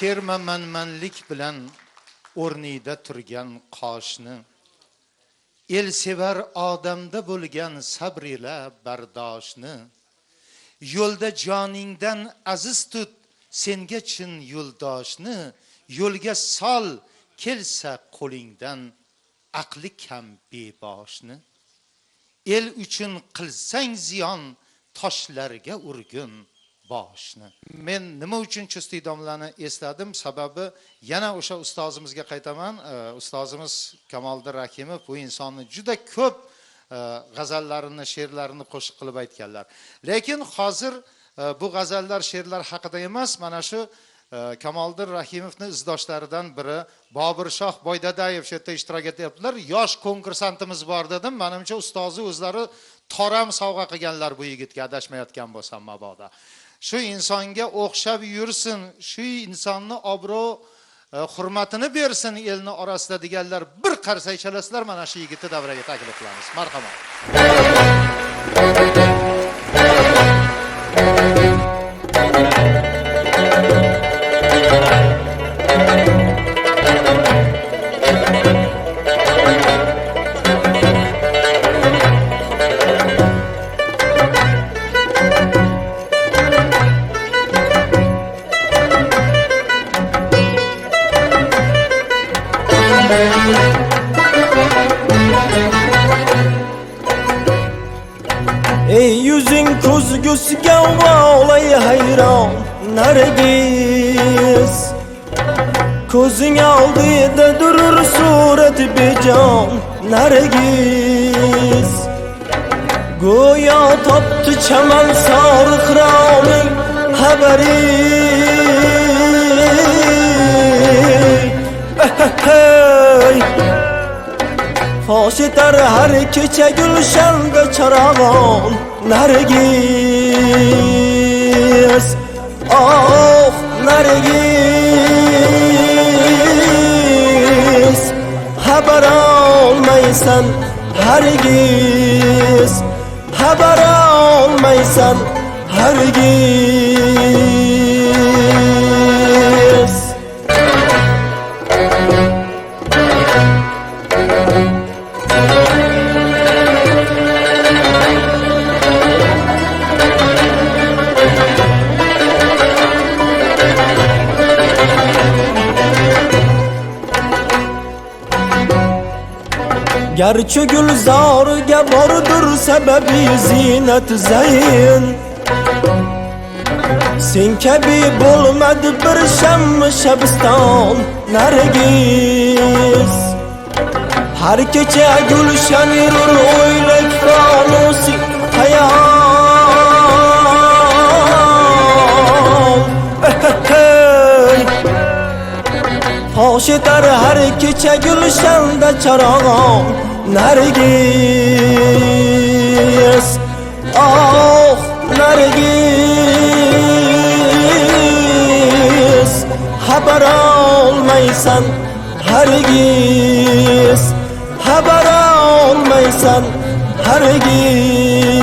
kerma manmanlik bilan o'rnida turgan qoshni, el sevar odamda bo'lgan sabr ila bardoshni, yo'lda joningdan aziz tut senga chin yo'ldoshni, yo'lga sol kelsa qo'lingdan aqli kam beboshni, el uchun qilsang ziyon toshlarga urgun boshni. Men nima uchun Chustiy domlani esladim? Sababi yana o'sha ustozimizga qaytaman. Ustozimiz Kamoliddin Rahimov bu insonni juda ko'p g'azallarini, she'rlarini qo'shiq qilib aytganlar. Lekin hozir bu g'azallar, she'rlar haqida emas, mana shu Kamoliddin Rahimovning izdoshlaridan biri Bobur Shoh Boydadayev shu yerda ishtirok etyaptilar. Yosh konkursantimiz bor dedim. Menimcha ustozi o'zlari toram sovg'a qilganlar bu yigitga, adashmayotgan bo'lsam mabodo. Shu insonga o'xshab yursin, shu insonni obro' hurmatini bersin elni orasida deganlar bir qarsak chalasizlar, mana shu yigitni davraga taklif qilamiz. Marhamat. Ey yüzün ko'zgusiga olay hayron Nargiz, ko'zing oldida durur surat bejon Nargiz, go'yo topdi chaman soriqroning xabari. Fosh etar har kecha gulshanga charog'on Nargiz, oh Nargiz, xabar olmaysan hargiz, xabar olmaysan hargiz. Gerçi gülzarga bordur sebebi zinat zayn, sen kabi bo'lmadi bir sham shabiston Nargiz, har kecha gulshan yurur o'ylak fanusi hayol. Fosh etar har kecha gulshanda charog'on Nargiz, oh Nargiz, xabar olmaysan hargiz, xabar olmaysan hargiz.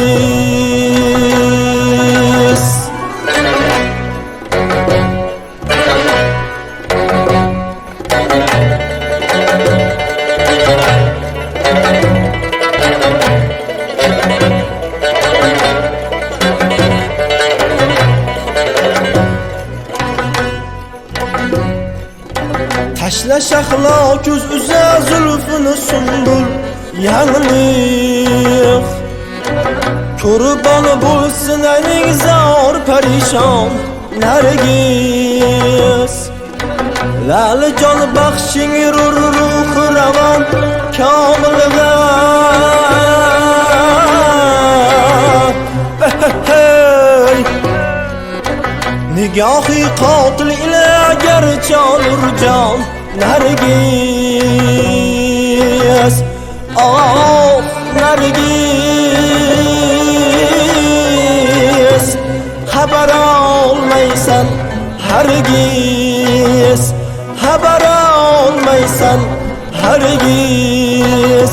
Tashla shahlo ko'z uza zulfini sumbul yangliq, qurboni bo'lsin ayning zor parishon Nargiz, lalijon baxshing ruhi ravon komilga. Nigohi qotil ila garchi olurjon Nargiz, oh Nargiz, xabar olmaysan hargiz, xabar olmaysan hargiz,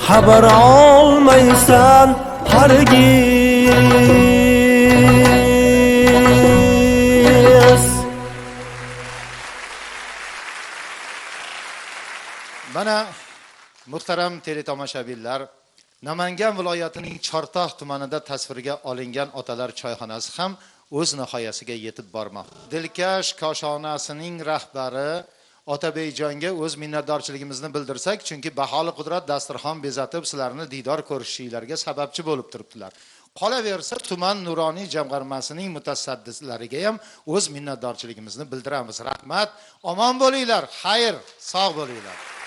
xabar olmaysan hargiz. Mana muhtaram teletomoshabinlar, Namangan viloyatining Chortoq tumanida tasvirga olingan otalar choyxonasi ham o'z nihoyasiga yetib bormoqda. Dilkash koshonasining rahbari Otabeyjonga o'z minnatdorchiligimizni bildirsak, chunki baholi qudrat dasturxon bezatib sizlarni diydor ko'rishinglarga sababchi bo'lib turibdilar. Qolaversa, tuman nuroniy jamg'armasining mutasaddislariga ham o'z minnatdorchiligimizni bildiramiz. Rahmat, omon bo'linglar, xayr, sog' bo'linglar.